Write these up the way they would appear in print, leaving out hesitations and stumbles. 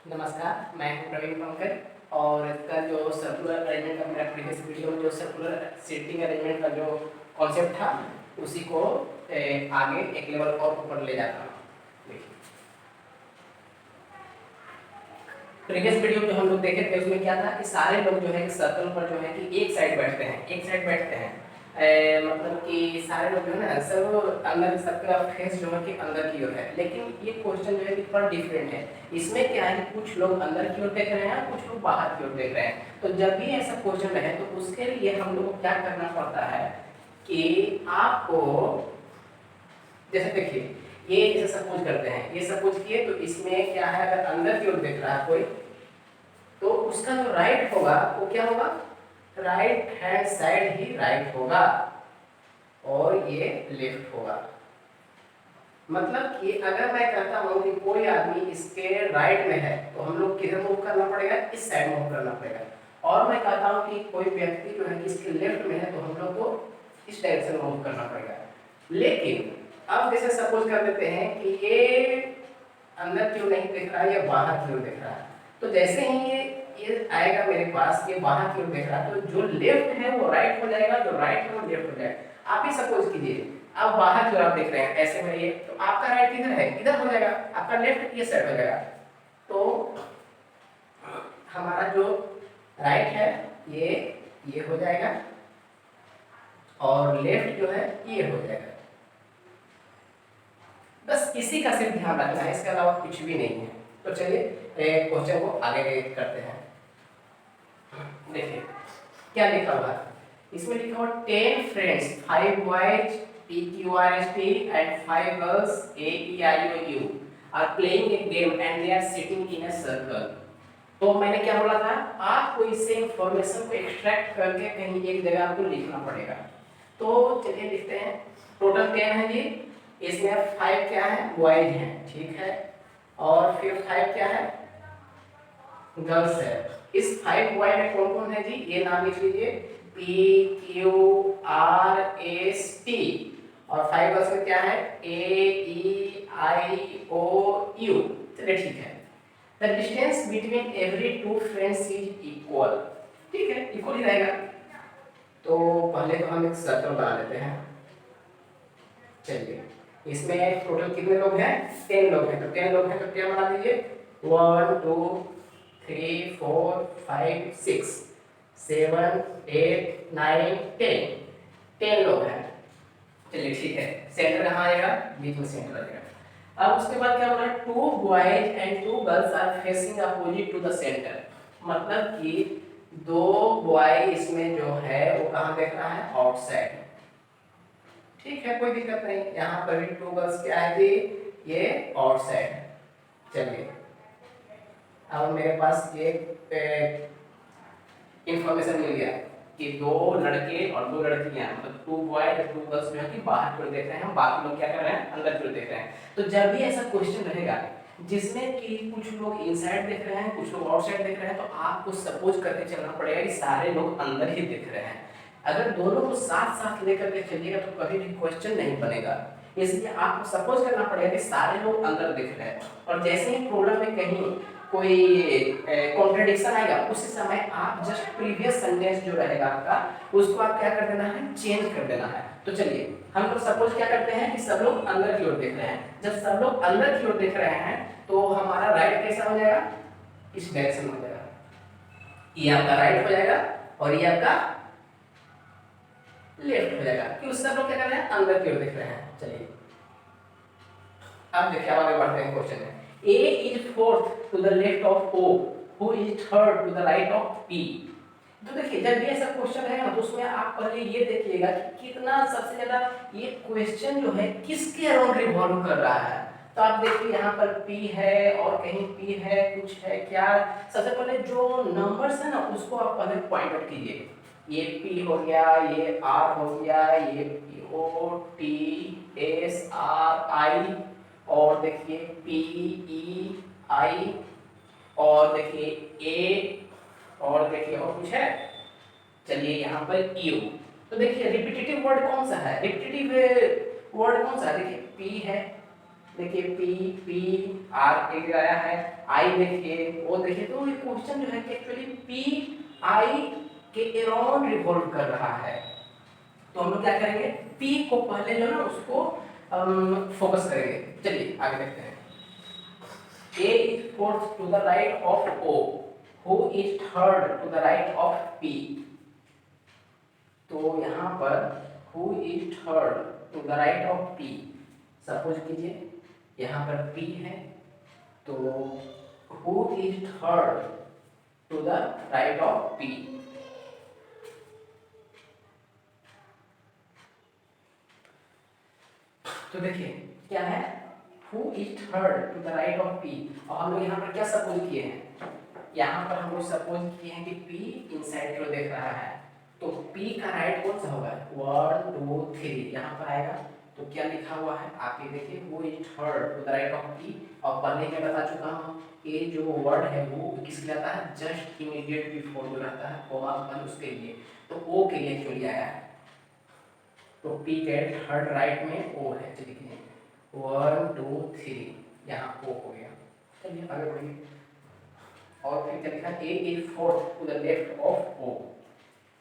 नमस्कार, मैं हूं प्रवीण पंकज और इसका जो सर्कुलर अरेंजमेंट का मेरा प्रीवियस वीडियो में जो सर्कुलर सीटिंग अरेंजमेंट का जो कॉन्सेप्ट था उसी को आगे एक लेवल और ऊपर ले जाता हूँ। देखिए, प्रीवियस वीडियो जो हम लोग देखे थे उसमें क्या था कि सारे लोग जो है सर्कल पर जो है कि एक साइड बैठते हैं। मतलब कि सारे लोग जो है ना सब अंदर, सबका फेस जो है कि अंदर की ओर है, लेकिन ये क्वेश्चन जो है कि थोड़ा डिफरेंट है। इसमें क्या है कि कुछ लोग अंदर की ओर देख रहे हैं, कुछ लोग बाहर की ओर देख रहे हैं। तो जब भी ऐसा क्वेश्चन रहे तो उसके लिए हम लोग को क्या करना पड़ता है कि आपको, जैसे देखिए ये जैसे सपोज करते हैं, ये सपोज किए तो इसमें क्या है, अगर अंदर की ओर देख रहा है कोई तो उसका जो राइट होगा वो क्या होगा, राइट हैंड साइड ही राइट होगा और ये लेफ्ट होगा। मतलब कि अगर मैं कहता हूं कि कोई आदमी इसके राइट में है तो हम लोग किधर मूव करना पड़ेगा, इस साइड मूव करना पड़ेगा। और मैं कहता हूं कि कोई व्यक्ति जो है कि इसके लेफ्ट में है तो हम लोग को इस डायरेक्शन मूव करना पड़ेगा। लेकिन अब जैसे सपोज कर देते हैं कि ये अंदर क्यों नहीं देख रहा है या बाहर क्यों देख रहा है, तो जैसे ही ये आएगा मेरे पास, ये बाहर क्यों देख रहा है, तो जो लेफ्ट है वो राइट हो जाएगा, जो राइट है वो लेफ्ट हो जाएगा। आप ही सपोज कीजिए अब बाहर की ओर आप देख रहे हैं ऐसे में, ये तो आपका राइट किधर है, इधर हो जाएगा, आपका लेफ्ट ये साइड हो जाएगा। तो हमारा जो राइट है ये हो जाएगा और लेफ्ट जो है ये हो जाएगा। बस इसी का सिर्फ ध्यान रखना है, इसके अलावा कुछ भी नहीं है। तो चलिए क्वेश्चन को आगे करते हैं। देखिए क्या लिखा हुआ है, इसमें लिखा हुआ 10 friends 5 boys PQRST and 5 girls AEIOU are playing a game and they are sitting in a circle। तो मैंने क्या बोला था, आपको इससे इंफॉर्मेशन को एक्सट्रैक्ट करके कहीं एक जगह आपको लिखना पड़ेगा। तो चलिए लिखते हैं। टोटल 10 है जी, इसमें 5 क्या है, बॉयज हैं, ठीक है, और फिर 5 क्या है, गर्ल्स है। इस 5 बॉय में कौन कौन है जी, ये नाम लिख लीजिए PQRST, और 5 गर्ल्स में क्या है AEIOU। चलिए ठीक है। The distance between every 2 friends is equal, ठीक है, इक्वल ही रहेगा। तो पहले तो हम एक सर्कल बना लेते हैं। चलिए इसमें टोटल कितने लोग हैं, 10 लोग हैं, तो 10 लोग हैं तो क्या बना दीजिए 1 2 3 4 5 6 7 8 9 10, 10 लोग हैं। चलिए ठीक है, सेंटर कहाँ आएगा, बीच में सेंटर आएगा। अब उसके बाद क्या बोला, 2 boys and 2 girls are facing opposite to the centre. मतलब कि 2 बॉय इसमें जो है वो कहाँ देख रहा है, आउटसाइड। ठीक है, कोई दिक्कत नहीं, यहाँ पर भी 2 गर्ल्स क्या है जी, ये आउटसाइड। चलिए अब मेरे पास एक इंफॉर्मेशन मिल गया कि 2 लड़के और 2 लड़कियां, मतलब 2 बॉय और 2 गर्ल्स जो है कि बाहर की ओर देख रहे हैं, बाकी लोग क्या कर रहे हैं, अंदर की ओर देख रहे हैं। तो जब भी ऐसा क्वेश्चन रहेगा जिसमें कि कुछ लोग इनसाइड देख रहे हैं, कुछ लोग आउटसाइड देख रहे हैं, तो आपको सपोज करके चलना पड़ेगा कि सारे लोग अंदर ही देख रहे हैं। अगर दोनों को साथ साथ लेकर के चलिएगा तो कभी भी क्वेश्चन नहीं बनेगा। इसलिए आपको सपोज करना पड़ेगा कि सारे लोग अंदर देख रहे हैं, और जैसे ही प्रॉब्लम में कहीं कोई कॉन्ट्रडिक्शन आएगा उसी समय आप जस्ट प्रीवियस सेंटेंस जो रहेगा आपका उसको आप क्या कर देना है, चेंज कर देना है। तो चलिए हम लोग सपोज क्या करते हैं कि सब लोग अंदर की ओर देख रहे हैं। जब सब लोग अंदर की ओर देख रहे हैं तो हमारा राइट कैसा हो जाएगा, इस डायरेक्शन में हो जाएगा, ये आपका राइट हो जाएगा और ये आपका लेफ्ट हो जाएगा, क्योंकि सब लोग क्या कर रहे हैं, अंदर की ओर देख रहे हैं। चलिए अब देखिए आगे बढ़ते हैं क्वेश्चन में। A is fourth to the left of O, who is third to the right of P। तो देखिए जब भी ऐसा क्वेश्चन रहेगा तो उसमें आप पहले ये देखिएगा कि कितना सबसे ज्यादा ये क्वेश्चन जो है किसके अराउंड रिवॉल्व कर रहा है। तो आप देखिए यहाँ पर P है और कहीं P है, कुछ है क्या। सबसे पहले जो नंबर्स है ना उसको आप पहले पॉइंट आउट कीजिए। ये P हो गया, ये R हो गया, ये O T S R I, और देखिए P E I, और देखिए A, और देखिए और कुछ है, चलिए यहाँ पर U। तो देखिए रिपीटेटिव वर्ड कौन सा है, रिपीटेटिव वर्ड कौन सा है, देखिए P है, देखिए पी पी आर एक आया है, आई देखिए, ओ देखिए। तो ये क्वेश्चन जो है कि एक्चुअली पी आई के अराउंड रिवॉल्व कर रहा है। तो हम लोग क्या करेंगे, पी को पहले जो है ना उसको फोकस करेंगे। चलिए आगे देखते हैं। A is fourth to the right of O, who is third to the right of P। तो यहाँ पर who is third to the right of P, suppose कीजिए यहाँ पर P है, तो who is third to the right of P। तो देखिए क्या है, who is third to the right of P। और हम लोग यहाँ पर क्या सपोज किए हैं, यहाँ पर हम लोग सपोज किए हैं कि P इनसाइड की ओर देख रहा है। तो P का राइट कौन सा होगा, 1 2 3 यहाँ पर आएगा। तो क्या लिखा हुआ है आप ये देखिए, who is third to the right of P। और पहले मैं बता चुका हूँ ये जो वर्ड है वो किसके लिए आता है, जस्ट इमीडिएट बिफोर जो रहता है कोमा उसके लिए। तो O के लिए एक्चुअली आया है। तो P के थर्ड राइट में O है। चलिए 1 2 3 यहाँ O हो गया। चलिए आगे बढ़िए। और फिर क्या लिखा, A is fourth to the left of O।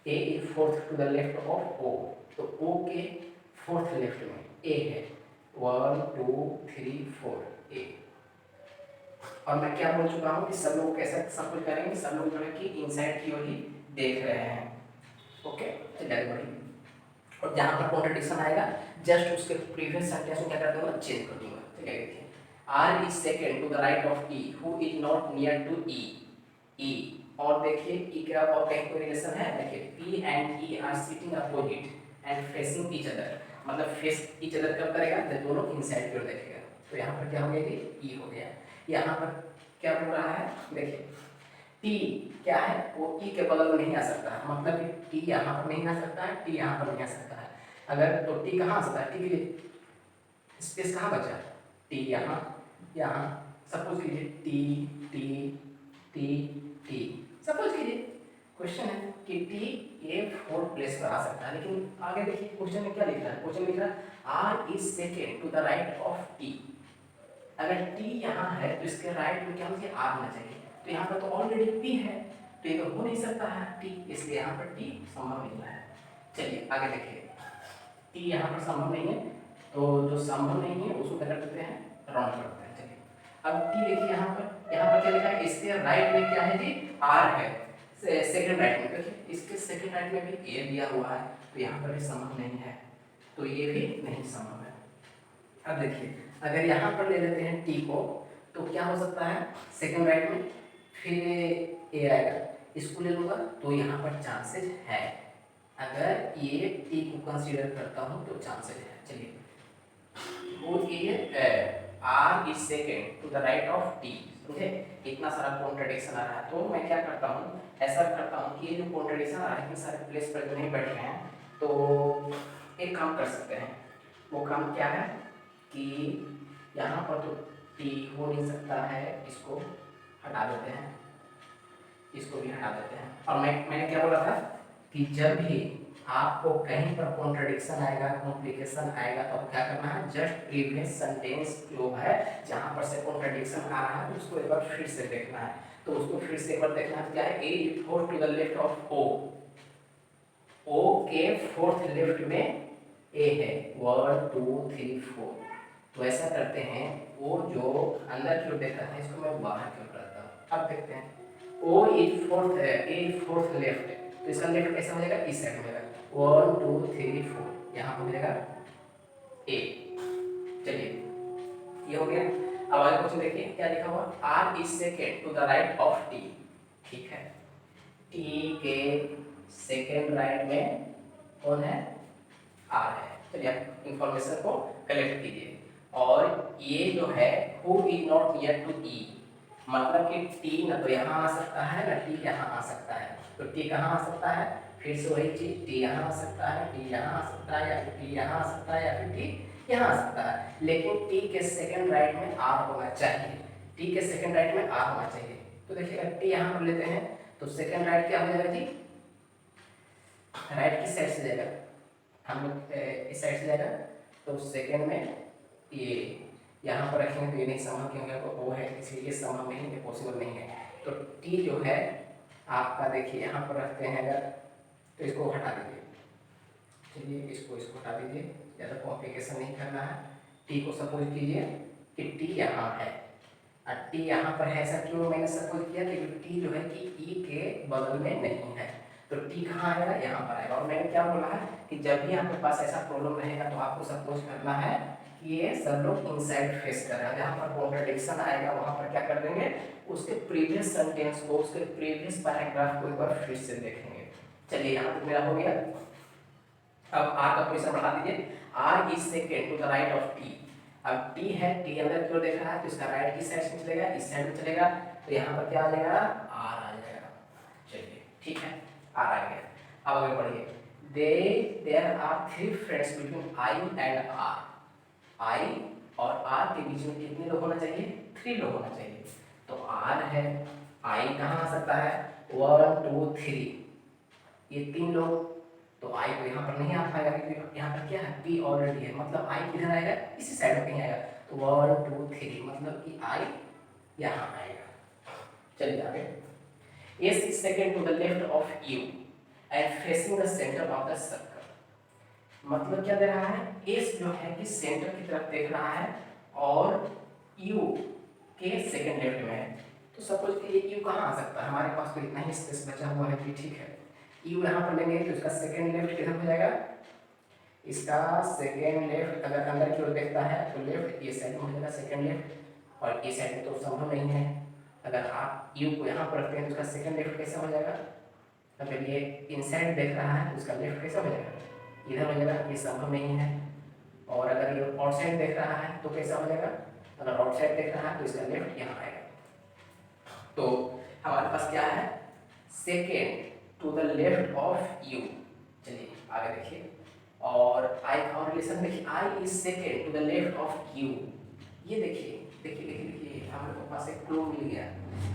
A is fourth to the left of O। तो O के फोर्थ लेफ्ट में A है, 1 2 3 4 A। और मैं क्या बोल चुका हूँ कि सब लोग कैसे सपोज करेंगे, सब लोग जो है कि इनसाइड की ओर ही देख रहे हैं। ओके चलिए आगे बढ़िए। और जहाँ पर कॉन्ट्रडिक्शन आएगा जस्ट उसके प्रीवियस सेंटेंस को क्या कर दूंगा, चेंज कर दूंगा। ठीक है देखिए, R is second to the right of E, who is not near to E. E और देखिए ई का और कहीं कोई रिलेशन है, देखिए P and E R sitting opposite and facing each other. मतलब फेस ईच अदर कब करेगा, जब दोनों इनसाइड की ओर देखेगा। तो यहाँ पर क्या हो गया, ई हो गया। यहाँ पर क्या बोल रहा है, देखिए टी क्या है, वो ई के बगल में नहीं आ सकता है। मतलब कि टी यहाँ पर नहीं आ सकता है, टी यहाँ पर नहीं आ सकता है। अगर तो टी कहाँ आ सकता है, टी के लिए स्पेस कहाँ बचा, टी यहाँ, यहाँ सपोज कीजिए T T T T suppose कीजिए। क्वेश्चन है कि टी ये फोर्थ प्लेस पर आ सकता है। लेकिन आगे देखिए क्वेश्चन में क्या लिख रहा है, क्वेश्चन लिख रहा है R is second to the right of T. अगर टी यहाँ है तो इसके राइट में क्या होना, आर होना चाहिए। तो यहाँ पर तो ऑलरेडी पी है, तो ये तो हो नहीं सकता है टी, इसलिए यहाँ पर टी संभव नहीं है। चलिए आगे देखिए, टी यहाँ पर संभव नहीं है, तो जो संभव नहीं है उसको क्या कर देते हैं, राउंड करते हैं। चलिए अब टी देखिए यहाँ पर क्या लिखा है, इसके राइट में क्या है जी, आर है। सेकंड राइट में देखिए, इसके सेकंड राइट में भी ए दिया हुआ है, तो यहाँ पर भी संभव नहीं है, तो ये भी नहीं संभव है। अब देखिए अगर यहाँ पर ले लेते हैं टी को, तो क्या हो सकता है, सेकंड राइट में फिर ए आएगा, इसको ले लूँगा तो यहाँ पर चांसेस है। अगर ये टी को कंसीडर करता हूँ तो चांसेस है। चलिए वो R is second to the right of T. समझे, इतना सारा कॉन्ट्रडिक्शन आ रहा है, तो मैं क्या करता हूँ, ऐसा करता हूँ कि ये जो कॉन्ट्रडिक्शन आ रहा है इतने सारे प्लेस पर जो नहीं बैठ रहे हैं, तो एक काम कर सकते हैं। वो काम क्या है कि यहाँ पर तो टी हो नहीं सकता है, इसको हटा देते हैं, इसको भी हटा देते हैं। और मैंने क्या बोला था कि जब भी आपको कहीं पर कॉन्ट्रडिक्शन आएगा, कॉम्प्लिकेशन आएगा, तो क्या करना है, जस्ट प्रीवियस सेंटेंस जो है जहाँ पर से कॉन्ट्रडिक्शन आ रहा है उसको एक बार फिर से देखना है। तो उसको फिर से एक बार देखना है, क्या है, A fourth to the left of O. O के फोर्थ लेफ्ट में ए है, 1 2 3 4। तो ऐसा करते हैं, वो जो अंदर की ओर देख रहा है इसको मैं बाहर की ओर करता हूँ। अब देखते हैं, ओ इज फोर्थ है, ए इज फोर्थ लेफ्ट, तो इसका लेफ्ट कैसा हो जाएगा, इस साइड में जाएगा, 1 2 3 4 यहाँ पर मिलेगा ए। चलिए ये हो गया। अब आगे क्वेश्चन देखिए क्या लिखा हुआ, R is second to the right of T. ठीक है, टी के सेकेंड राइट में कौन है, आर है। चलिए आप इंफॉर्मेशन को कलेक्ट कीजिए। और ये जो है who is not near to E, मतलब कि टी ना तो यहाँ आ सकता है ना टी यहाँ आ सकता है। तो टी कहाँ आ सकता है, फिर से वही चीज, टी यहाँ आ सकता है, टी यहाँ आ सकता है, या फिर टी यहाँ आ सकता है, या फिर टी यहाँ आ सकता है। लेकिन टी के सेकंड राइट में आर होना चाहिए, टी के सेकंड राइट में आर होना चाहिए। तो देखिए अगर टी यहाँ पर लेते हैं तो सेकंड राइट क्या हो जाएगा जी, राइट किस साइड से जाएगा, हम लोग इस साइड से जाएगा, तो सेकंड में ये यहाँ पर रखेंगे तो ये नहीं संभव क्योंकि वो है, इसलिए ये संभव नहीं है, पॉसिबल नहीं है। तो टी जो है आपका देखिए यहाँ पर रखते हैं अगर, तो इसको हटा दीजिए, चलिए इसको हटा दीजिए, ज़्यादा कॉम्प्लिकेशन नहीं करना है। टी को सपोज कीजिए कि टी यहाँ है और टी यहाँ पर है। ऐसा क्यों मैंने सपोज किया, क्योंकि टी जो है कि ई के बगल में नहीं है, तो टी कहाँ आएगा, यहाँ पर आएगा। और मैंने क्या बोला है कि जब भी आपके पास ऐसा प्रॉब्लम रहेगा तो आपको सपोज करना है कि ये सब लोग इनसाइड फेस कर रहा है। जहाँ पर कॉन्ट्रडिक्शन आएगा वहाँ पर क्या कर देंगे, उसके प्रीवियस सेंटेंस को, उसके प्रीवियस पैराग्राफ को एक बार फिर से देखेंगे। चलिए यहाँ तक मेरा हो गया। अब आर का पोजीशन बढ़ा दीजिए, R is second to the right of T. अब टी है, टी अंदर की ओर देख रहा है तो इसका राइट किस साइड से चलेगा, इस साइड में चलेगा, तो यहाँ पर क्या आ जाएगा, आर आ जाएगा। चलिए ठीक है, आर आ गया। अब आगे बढ़िए, there are three friends between I and R. I और आर के बीच में कितने लोग होना चाहिए, 3 लोग होना चाहिए। तो आर है, आई कहाँ आ सकता है, 1 2 3, ये 3 लोग। तो आई तो यहाँ पर नहीं आ पाएगा क्योंकि यहाँ पर क्या है, पी ऑलरेडी है, मतलब आई किधर आएगा, इसी साइड में कहीं आएगा। तो 1 2 3 मतलब कि आई यहाँ आएगा। चलिए आगे, S is second to the left of U and facing the centre of the circle. मतलब क्या दे रहा है, एस जो है कि सेंटर की तरफ देख रहा है और यू के सेकंड लेफ्ट में है। तो सपोज कि ये यू कहाँ आ सकता है, हमारे पास तो इतना ही स्पेस बचा हुआ है कि ठीक है, यू यहाँ पर लेंगे तो इसका सेकेंड लेफ्ट किधर हो जाएगा, इसका सेकेंड लेफ्ट अगर अंदर की ओर देखता है तो लेफ्ट ये साइड में हो जाएगा सेकेंड लेफ्ट, और ये साइड में तो संभव नहीं है। अगर आप यू को यहाँ पर रखते हैं तो उसका सेकेंड लेफ्ट कैसे हो जाएगा, अगर ये इनसाइड देख रहा है तो उसका लेफ्ट कैसे हो जाएगा, इधर हो जाएगा, ये संभव नहीं है। और अगर ये आउटसाइड देख रहा है तो कैसा हो जाएगा, अगर आउटसाइड देख रहा है तो इसका लेफ्ट यहाँ आएगा। तो हमारे पास क्या है, second to the left of U. चलिए आगे देखिए, और आई का रिलेशन देखिए, I is second to the left of U. ये देखिए देखिए देखिए देखिए, हम लोग के पास एक क्लू मिल गया।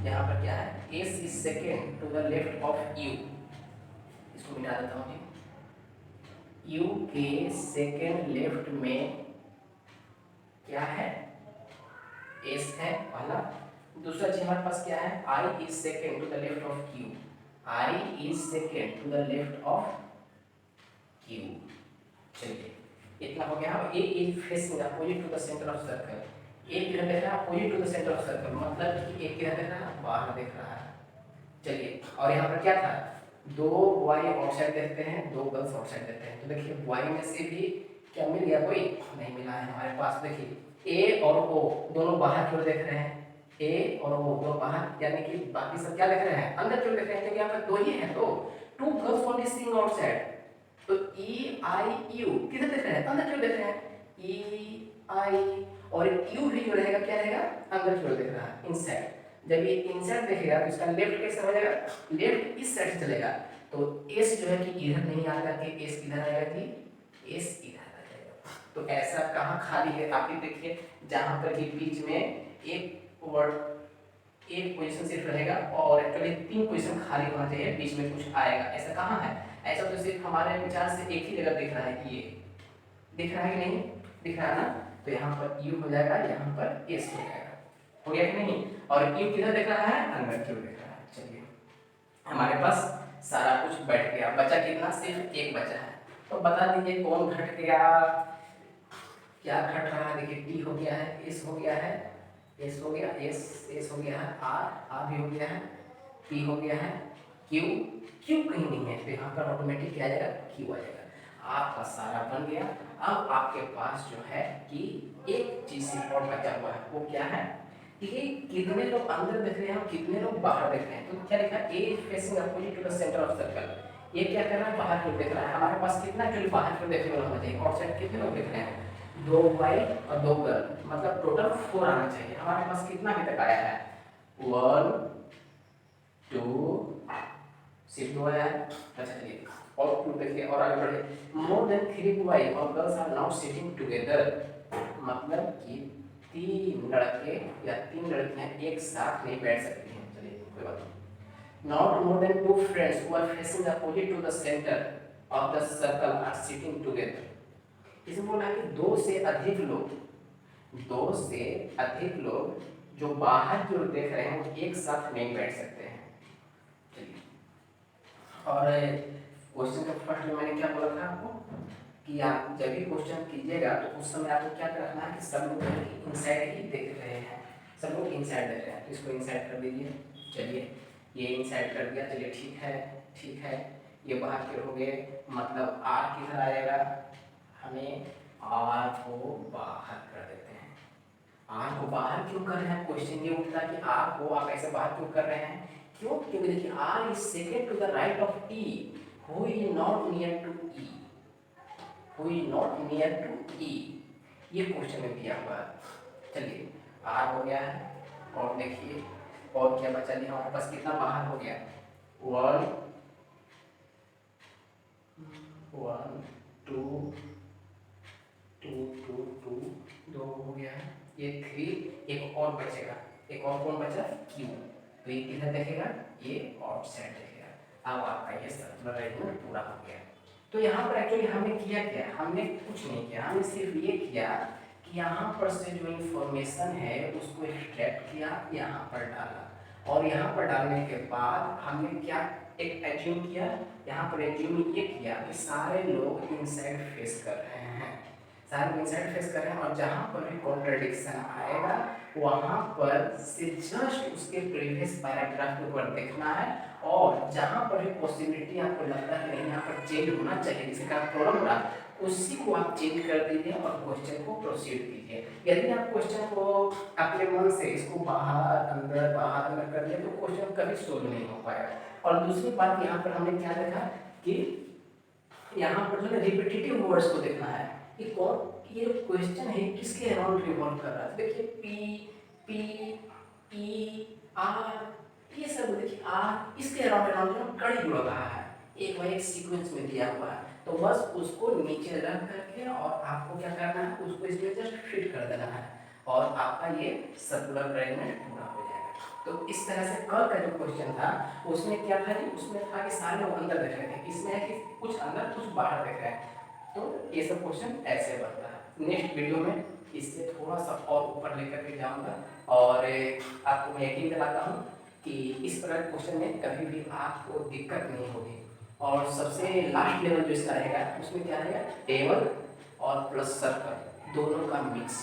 यहाँ पर क्या है, S is second to the left of U. इसको मिटा देता हूँ जी, यू के सेकेंड लेफ्ट में क्या है, एस है पहला। दूसरा चीज हमारे पास क्या है, I is second to the left of U. I is second to the left of Q। चलिए इतना हो गया। अब A is facing opposite to the center of circle। A किधर देख रहा है, opposite to the center of circle, मतलब कि A किधर देख रहा है, बाहर देख रहा है। चलिए, और यहाँ पर क्या था, 2 बॉय आउटसाइड देखते हैं, 2 गर्ल्स आउटसाइड देखते हैं। तो देखिए बॉय में से भी क्या मिल गया, कोई नहीं मिला है हमारे पास। देखिए A और O दोनों बाहर की ओर देख रहे हैं, ए और वो दो बाहर, यानी कि बाकी सब क्या देख रहे हैं, अंदर क्यों देख रहे हैं, क्योंकि यहाँ पर 2 ही है। तो 2 गर्ल्स ओनली सीइंग आउटसाइड, तो ई आई यू किधर देख रहे हैं, अंदर क्यों देख रहे हैं, ई आई, और यू भी जो रहेगा क्या रहेगा, अंदर की ओर देख रहा है, इनसाइड। जब ये इनसाइड देखेगा तो इसका लेफ्ट कैसे हो जाएगा, लेफ्ट इस साइड से चलेगा। तो एस जो है कि इधर नहीं आएगा, कि एस किधर आएगा, कि एस इधर आ जाएगा। तो ऐसा कहाँ खाली है, आप ही देखिए, जहाँ पर कि बीच में एक वर्ड, एक पोजीशन सिर्फ रहेगा और एक्चुअली 3 पोजीशन खाली होना चाहिए, बीच में कुछ आएगा। ऐसा कहाँ है, ऐसा तो सिर्फ हमारे विचार से एक ही जगह दिख रहा है, कि ये दिख रहा है कि नहीं दिख रहा है ना। तो यहाँ पर यू हो जाएगा, यहाँ पर एस हो जाएगा, हो गया कि नहीं। और यू किधर दिख रहा है, अंदर क्यों दिख रहा है। चलिए हमारे पास सारा कुछ बैठ गया, बचा कितना, सिर्फ एक बचा है। तो बता दीजिए कौन घट गया, क्या घट रहा है। देखिए टी हो गया है, एस हो गया है, एस हो गया, एस हो गया है, आर भी हो गया है, पी हो गया है, क्यू कहीं नहीं है, तो यहाँ पर ऑटोमेटिक क्या आ जाएगा, क्यू आ जाएगा। आपका सारा बन गया। अब आपके पास जो है कि एक चीज सिर्फ और बचा हुआ है, वो क्या है, कि कितने लोग अंदर देख रहे हैं और कितने लोग बाहर देख रहे हैं। तो क्या लिखा है, A facing opposite to the centre of circle. ये क्या कर रहा है, बाहर की ओर देख रहा है। हमारे पास कितना एक्चुअली बाहर की ओर देखने वाला होना चाहिए, आउटसाइड कितने लोग देख रहे हैं, 2 बॉय और 2 गर्ल, मतलब टोटल 4 आना चाहिए। हमारे पास कितना अभी तक आया है, 1 2 सिर्फ 2 आया है। अच्छा चलिए और क्यों देखिए, और आगे बढ़े, मोर देन 3 बॉय और girls are now sitting together, मतलब कि 3 लड़के या 3 लड़कियां एक साथ नहीं बैठ सकती हैं। चलिए कोई बात नहीं। Not more than 2 friends who are facing opposite to the centre of the circle are sitting together. इसमें बोला है कि 2 से अधिक लोग दो से अधिक लोग जो बाहर की ओर देख रहे हैं वो एक साथ नहीं बैठ सकते हैं। चलिए, और क्वेश्चन का फर्स्ट में मैंने क्या बोला था आपको कि आप जब भी क्वेश्चन कीजिएगा तो उस समय आपको क्या रखना है कि सब लोग इनसाइड ही देख रहे हैं, सब लोग इनसाइड देख रहे हैं, तो इसको इनसाइड कर दीजिए। चलिए, ये इनसाइड कर दिया, चलिए ठीक है, ठीक है। ये बाहर के हो गए, मतलब आर किधर आएगा, हमें आर को बाहर कर देते हैं। आर को बाहर क्यों कर रहे हैं, क्वेश्चन ये उठता है कि आर को आप ऐसे बाहर क्यों कर रहे हैं, क्यों, क्योंकि देखिए R is second to the right of E, who is not near to E, who is not near to E, ये क्वेश्चन में दिया हुआ है। चलिए, आर हो गया है, और देखिए और क्या बचा दिया हमारे पास, कितना बाहर हो गया, one one two two two two, दो हो गया है, ये थ्री, एक और बचेगा, एक और कौन बचा, क्यू, तो ये किधर देखेगा, ये आउटसाइड देखेगा। अब आपका ये सर्कुलर अरेंजमेंट पूरा हो गया। तो यहाँ पर एक्चुअली हमने किया क्या, हमने कुछ नहीं किया, हमने सिर्फ ये किया कि यहाँ पर से जो इंफॉर्मेशन है उसको एक्सट्रैक्ट किया, यहाँ पर डाला, और यहाँ पर डालने के बाद हमने क्या एक एज्यूम किया, यहाँ पर एज्यूम ये किया कि सारे लोग इनसाइड फेस कर रहे हैं, सारे लोग इनसाइड फेस कर रहे हैं, और जहाँ पर भी कॉन्ट्रडिक्शन आएगा वहाँ पर से जस्ट उसके प्रीवियस पैराग्राफ के ऊपर देखना है, और जहाँ पर भी पॉसिबिलिटी आपको लगता है नहीं यहाँ पर चेंज होना चाहिए, जिसके कारण प्रॉब्लम रहा, उसी को आप चेंज कर दीजिए और क्वेश्चन को प्रोसीड कीजिए। यदि आप क्वेश्चन को अपने मन से इसको बाहर अंदर कर दिया तो क्वेश्चन कभी सोल्व नहीं हो पाएगा। और दूसरी बात यहाँ पर हमने क्या देखा कि यहाँ पर जो है रिपीटेटिव वर्ड्स को देखना है कि कौन, ये जो क्वेश्चन है किसके अराउंड रिवॉल्व कर रहा है। देखिए पी ई आर, ये सब देखिए आर इसके अराउंड कड़ी जुड़ रहा है, एक बार एक सीक्वेंस में दिया हुआ है, तो बस उसको नीचे रख करके और आपको क्या करना है, उसको इसमें जस्ट फिट कर देना है, और आपका ये सर्कुलर अरेंजमेंट पूरा हो जाएगा। तो इस तरह से कल का जो क्वेश्चन था उसमें क्या था, उसमें था कि सारे लोग अंदर देख रहे थे, इसमें है कि कुछ अंदर कुछ बाहर देख रहे हैं, तो ये सब क्वेश्चन ऐसे बनता है। नेक्स्ट वीडियो में इससे थोड़ा सा और ऊपर लेकर के जाऊंगा, और आपको मैं यकीन दिलाता हूँ कि इस तरह के क्वेश्चन में कभी भी आपको दिक्कत नहीं होगी। और सबसे लास्ट लेवल जो इसका रहेगा उसमें क्या रहेगा, टेबल और प्लस सर्कल दोनों का मिक्स,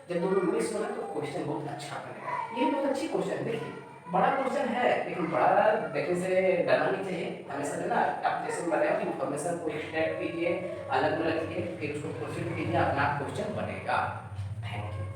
जब दोनों मिक्स होगा तो क्वेश्चन बहुत अच्छा बनेगा। ये बहुत अच्छी क्वेश्चन है, देखिए बड़ा क्वेश्चन है लेकिन बड़ा देखने से डरना नहीं चाहिए, हमेशा जो ना आप जैसे बताया कि इन्फॉर्मेशन को एक्सट्रैक्ट कीजिए, अलग अलग कीजिए, फिर उसको प्रोसीड कीजिए, अपना क्वेश्चन बनेगा। Thank you.